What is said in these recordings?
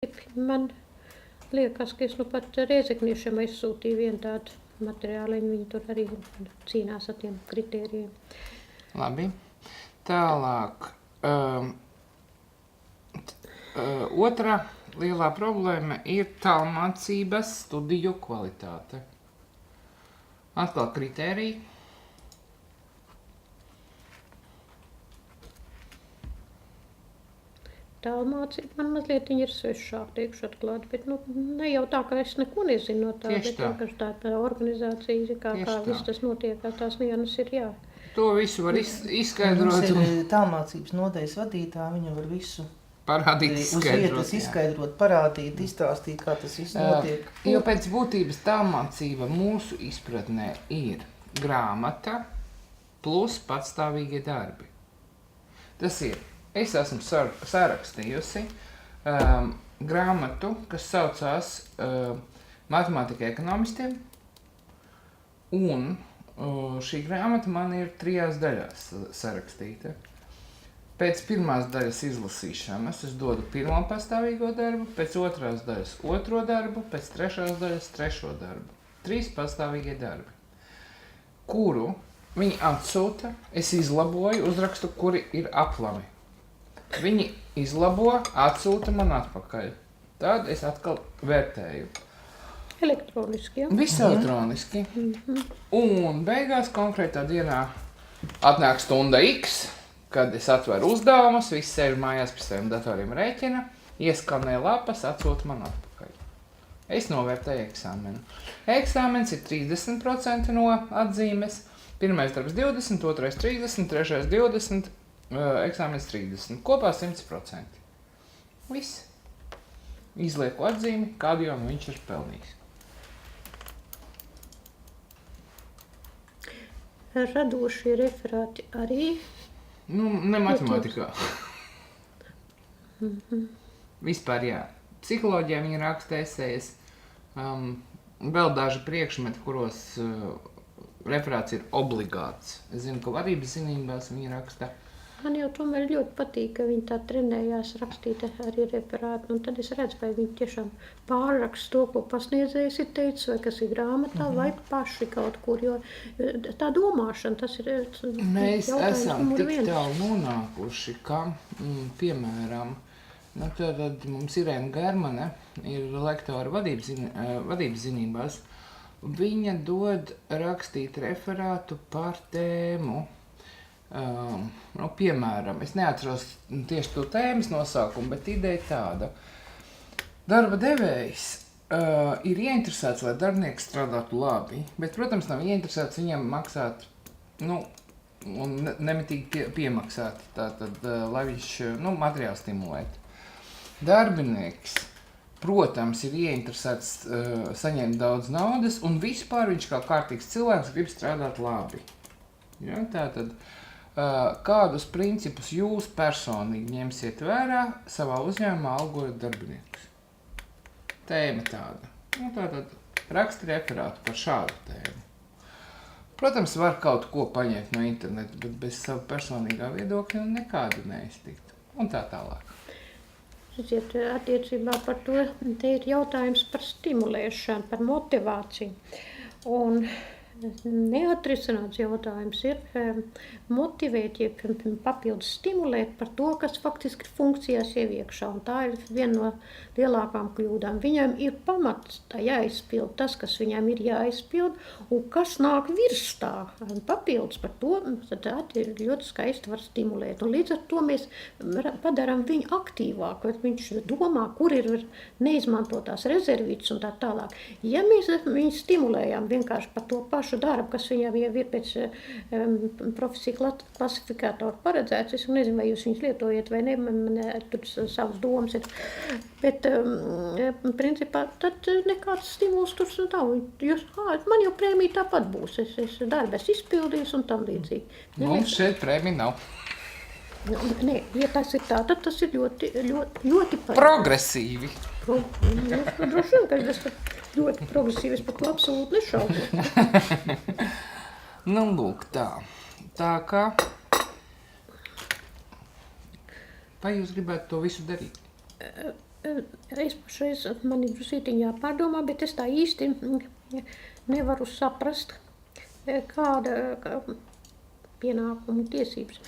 Man liekas, ka es nu pat Rēzekniešiem aizsūtīju vienu tādu materiāliņu, viņi tur arī cīnās ar tiem kritērijiem. Labi. Tālāk. Otrā lielā problēma ir tālmācības studiju kvalitāte. Atkal kritēriji. Tālmācība man mazliet ir svešāk, teikšu atklāti, bet ne jau tā, ka es neko nezinu no tā, Tieši bet tā. vienkārši tā organizācija, kā Tieši tā. viss tas notiek, kā tās vienas ir, jā. To visu var Mums izskaidrot un ir tālmācības nodaļas vadītāja, viņa var visu parādīt, uz izskaidrot. vietas Jā. izskaidrot, parādīt, izstāstīt, kā tas viss notiek. Jo pēc būtības tālmācība mūsu izpratnē ir grāmata plus patstāvīgie darbi. Tas ir, es esmu sarakstījusi grāmatu, kas saucās Matemātika ekonomistiem, un šī grāmata man ir 3 daļās sarakstīta. Pēc pirmās daļas izlasīšanas es dodu pirmo pastāvīgo darbu, pēc otrās daļas otro darbu, pēc trešās daļas trešo darbu. 3 pastāvīgie darbi, kuru viņi atsūta, es izlaboju, uzrakstu, kuri ir aplami. Viņi izlabo, atsūta man atpakaļ. Tad es atkal vērtēju. Elektroniski, jā. Viss elektroniski. Un beigās konkrētā dienā atnāk stunda X, kad es atveru uzdevumus, visi sēž mājās pie saviem datoriem rēķina, ieskanē lapas, atsūta man atpakaļ. Es novērtēju eksāmenu. Eksāmens ir 30% no atzīmes, pirmais darbs 20, otrais 30, trešais 20, eksāmens 30, kopā 100%. Viss. Izlieku atzīmi, kādu jau viņš ir pelnījis. Radošie referāti arī. Ne matemātikā. Vispār, jā. Psiholoģijā viņi raksta esejas. Vēl daži priekšmeti, kuros referāts ir obligāts. Es zinu, ka vadības zinībās viņi raksta. Man jau tomēr ļoti patīk, ka viņi tā trenējās rakstīt arī referātu, un tad es redzu, vai viņi tiešām pārraksta to, ko pasniedzējs ir teicis, vai kas ir grāmatā, vai paši kaut kur, jo tā domāšana, tas ir Mēs jautājums esam numur tik 1. tālu nonākuši, ka, piemēram, tad mums Irēna Germane ir lektora vadības zinībās. Viņa dod rakstīt referātu par tēmu. Piemēram, es neatceros tieši to tēmas nosaukumu, bet ideja tāda. Darba devējs ir ieinteresēts, lai darbinieks strādātu labi, bet, protams, nav ieinteresēts viņam maksāt, un nemitīgi piemaksāt, tātad, lai viņš, materiāli stimulētu. Darbinieks, protams, ir ieinteresēts saņemt daudz naudas, un vispār viņš kā kārtīgs cilvēks grib strādāt labi. Ja, tātad, kādus principus jūs personīgi ņemsiet vērā savā uzņēmumā algojot darbiniekus? Tēma tāda. Tātad raksti referātu par šādu tēmu. Protams, var kaut ko paņemt no interneta, bet bez sava personīgā viedokļa nekādu neiztikt. Un tā tālāk. Redziet, attiecībā par to, te ir jautājums par stimulēšanu, par motivāciju. Un neatrisināts jautājums ir motivēt, jeb papildus stimulēt par to, kas faktiski ir funkcijās jau iekšā. Un tā ir viena no lielākām kļūdām. Viņam ir pamats tā jāizpild tas, kas viņam ir jāizpild, un kas nāk virs tā. Papildus par to, tad ir ļoti skaisti var stimulēt. Un līdz ar to mēs padarām viņu aktīvāku, viņš domā, kur ir neizmantotās rezervītes un tā tālāk. Ja mēs viņu stimulējam vienkārši par to pašu darbu, kas viņam jau ir pēc profesiju klasifikātoru paredzēts. Es nezinu, vai jūs viņus lietojat vai ne, man tur savas domas ir. Bet, principā, tad nekāds stimuls tur nav. Man jau prēmija tāpat būs. Es darbu esmu izpildījis un tam līdzīgi. Mums šeit prēmija nav. Nē, ja tas ir tā, tad tas ir ļoti Progresīvi. Droši vien, ka tas ir ļoti progresīvi, es par to absolūti nešaubu. Lūk, tā. Tā kā... Vai jūs gribētu to visu darīt? Es pašreiz, man ir drusītiņ jāpārdomā, bet es tā īsti nevaru saprast, kāda pienākuma tiesības.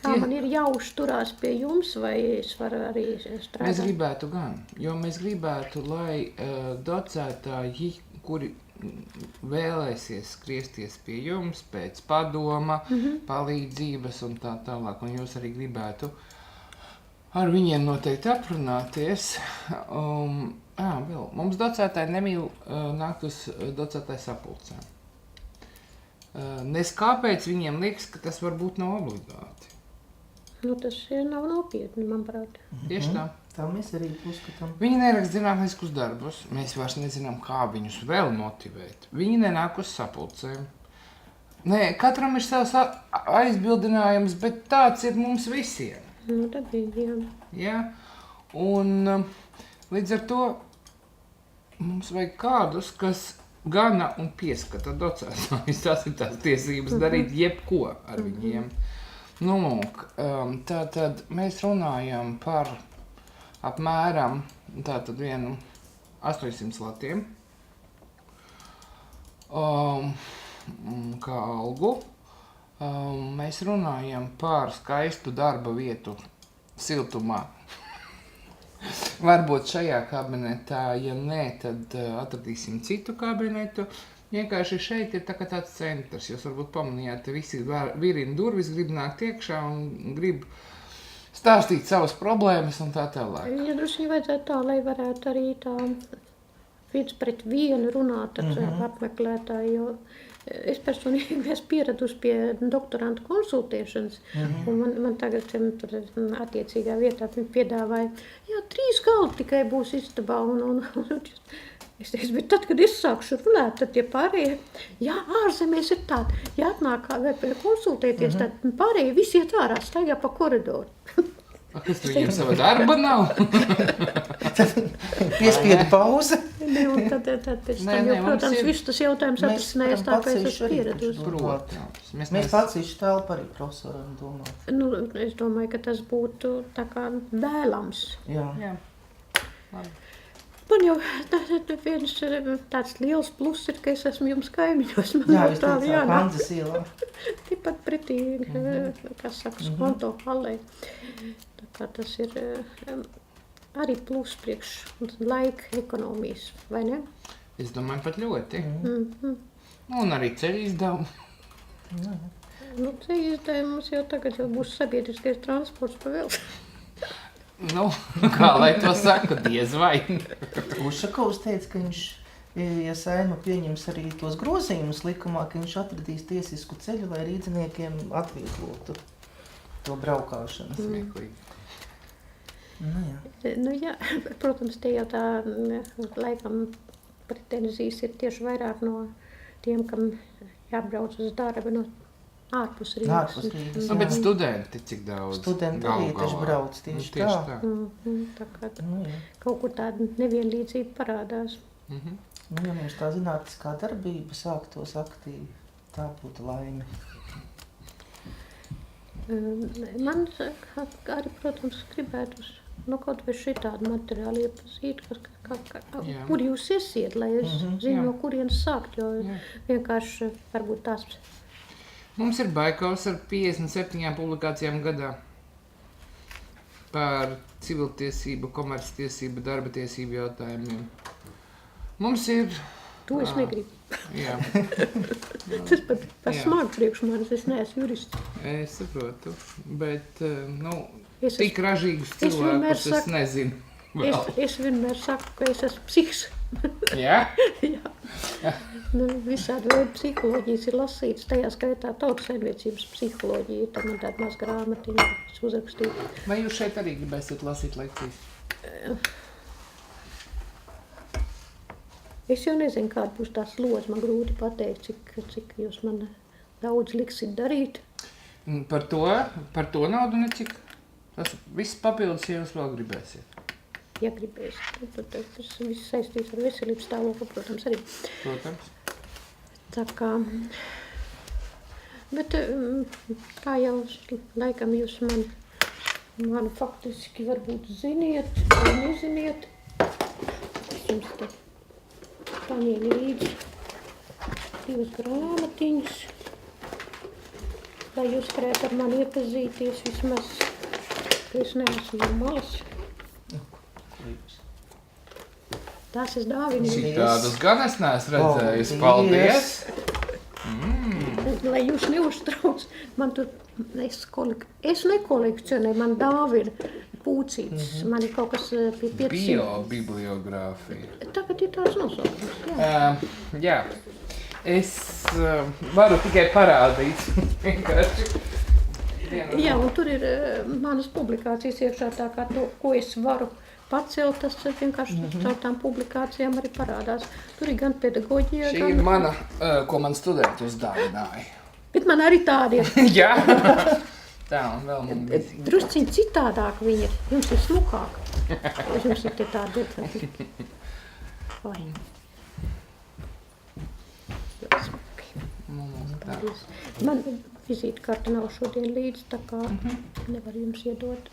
Kā man ir jāuzturās pie jums, vai es varu arī strādāt? Mēs gribētu gan, jo mēs gribētu, lai docētāji, kuri vēlēsies skriesties pie jums pēc padoma, palīdzības un tā tālāk, un jūs arī gribētu ar viņiem noteikti aprunāties. Vēl, mums docētāji nemīl nākt uz docētāju sapulcēm. Nes kāpēc viņiem liekas, ka tas varbūt nav obligāti. Nu, tas nav nopietni, manuprāt. Tieši tā. Tā mēs arī uzskatām. Viņi neraksta zinātniskus darbus, mēs vairs nezinām, kā viņus vēl motivēt. Viņi nenāk uz sapulcēm. Nē, katram ir savs aizbildinājums, bet tāds ir mums visiem. Nu, dabīgi, jā. Ja? Un līdz ar to mums vajag kādus, kas gana un pieskata docētājus. Tas ir tās tiesības darīt jebko ar viņiem. Nu, lūk, tātad mēs runājam par apmēram vienu 800 latiem kā algu. Mēs runājam par skaistu darba vietu siltumā. Varbūt šajā kabinetā, ja nē, tad atradīsim citu kabinetu. Vienkārši šeit ir tāds centrs. Jūs varbūt pamanījāt, visi virina durvis, grib nākt iekšā un grib stāstīt savas problēmas un tā tālāk. Ja droši vajadzētu tā, lai varētu arī tā viens pret vienu runāt ar apmeklētāju, jo es personīgi esmu pieradusi pie doktorantu konsultēšanas, un man tagad tur attiecīgā vietā piedāvāja, 3 galdi tikai būs istabā, un es teicu, bet tad, kad es sākšu runāt, tad tie pārējie, ārzemēs ir tādi, atnāk konsultēties, tad pārējie visi iet ārā, staigā pa koridoru. Kas viņiem sava darba nav? Piespiedu pauze. Un tad pēc tam, jo, protams, viss tas jautājums atrisinājās tā, ka es esmu pieradusi. Protams. Mēs pacīšu telpu arī profesoram domāt. Nu, es domāju, ka tas būtu tā kā vēlams. Jā. Man jau viens tāds liels pluss ir, ka es esmu jums kaimiņos. Jā, jūs teicāt, Hanzas ielā. Tikpat pretī, kas saka, Skonto halē. Tā kā tas ir arī pluss priekš laika ekonomijas, vai ne? Es domāju, pat ļoti. Un arī ceļu izdevumu. Nu, ceļu izdevumu mums jau tagad būs sabiedriskais transports pa vēl. Nu, kā lai to saka, diez vai. Ušakovs teica, ka viņš, ja Saeima pieņems arī tos grozījumus likumā, ka viņš atradīs tiesisku ceļu, lai rīdziniekiem atvieglotu to braukāšanu. Smieklīgi. Nu jā, protams, te jau tā laikam pretenzijas ir tieši vairāk no tiem, kam jābrauc uz darbu no ārpus Rīgas. Nu, bet studenti cik daudz? Studenti arī taču brauc tieši tā. Tā kā kaut kur tāda nevienlīdzība parādās. Nu, ja mums tā zinātniskā darbība sāktos aktīvi, tā būtu laime. Man arī, protams, gribētu kaut vai šitādu materiālu iepazīt, kur jūs esiet, lai es zinu, no kurienes sākt, jo vienkārši varbūt tās. Mums ir Baikaus ar 57 publikācijām gadā par civiltiesību, komerctiesību, darba tiesību jautājumiem. Mums ir... To es negribu. Jā. Tas pat smagi priekš manis, es neesmu jurists. Es saprotu, bet, tik ražīgus cilvēkus es nezinu vēl. Es vienmēr saku, ka es esmu psihs. Jā? Jā. Visādi veidi psiholoģijas ir lasītas, tajā skaitā tautsaimniecības psiholoģija, tā man tāda maz grāmatiņa, es uzrakstīju. Vai jūs šeit arī gribēsiet lasīt lekcijas? Es jau nezinu, kāda būs tā slodze, man grūti pateikt, cik jūs man daudz liksit darīt. Par to naudu necik? Tas viss papildus, ja jūs vēl gribēsiet. Ja gribēs, tad tas viss saistīts ar veselības stāvokli, protams, arī. Protams. Tā kā, bet kā jau laikam jūs man mani faktiski varbūt ziniet, vai neziniet. Es jums te paņēmu līdzi 2 grāmatiņas, lai jūs varētu ar mani iepazīties vismaz, ka es neesmu no malas. Tās es dāvinu. Šitādus gan es neesmu redzējis. Paldies! Lai jūs neuztrauc, man tur, es nekolekcionēju, man dāvina pūcītes, man ir kaut kas pie 500. Biobibliogrāfija. Tagad ir tāds nosaukums, Jā, es varu tikai parādīt. Vienkārši. Jā, un tur ir manas publikācijas iekšā, tā kā to, ko es varu pacelt, tas vienkārši caur tām publikācijām arī parādās. Tur ir gan pedagoģija, Šī ir mana, ko man studenti uzdāvināja. Bet man arī tādi ir. Jā. Tā, un vēl man bija. Drusciņi citādāk viņi ir. Jums ir smukāk. Jums ir tie tādi. Vai. Ļoti smuki. Paldies. Man vizītkarta nav šodien līdz, tā kā nevar jums iedot.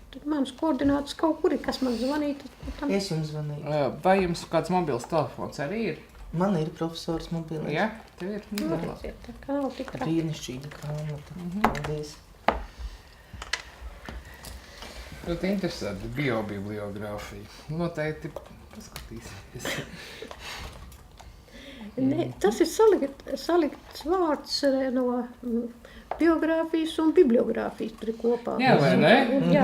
Bet manas koordinātas kaut kur ir, kas man zvanīt. Es jums zvanīju. Vai jums kāds mobils telefons arī ir? Man ir profesors mobilais. Jā, tev ir. Nu, redziet, tā kā nav tik traki. Brīnišķīga grāmata. Paldies. Ļoti interesanti biobibliogrāfija. Noteikti paskatīsies. Ne, tas ir salikts vārds no biogrāfijas un bibliogrāfijas tur kopā. Jā, vai ne? Jā,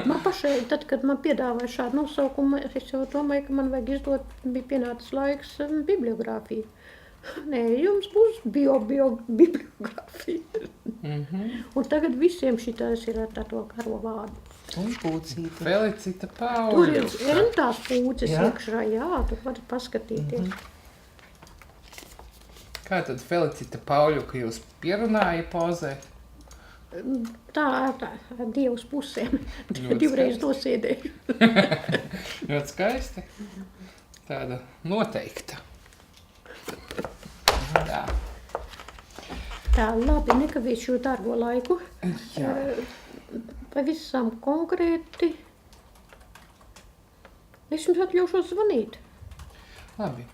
man pašai, tad, kad man piedāvāja šādu nosaukumu, es jau domāju, ka man vajag izdot, bija pienācis laiks bibliogrāfija. Nē, jums būs bibliogrāfija. Un tagad visiem šitās ir ar to karo vārdu. Un pūcīte. Felicita Tur ir Pauļuka. entās pūces Jā. iekšā, jā, tur var paskatīties. Kā tad Felicita Pauļuka jūs pierunāja pozēt? Tā, Dievs pusēm. Ļoti Divreiz skaisti. nosēdēju. Ļoti skaisti. Tāda noteikta. Tā. Tā, labi, nekavēšu šo darbo laiku. Jā. Pavisam konkrēti. Es jums atļaušos zvanīt. Labi.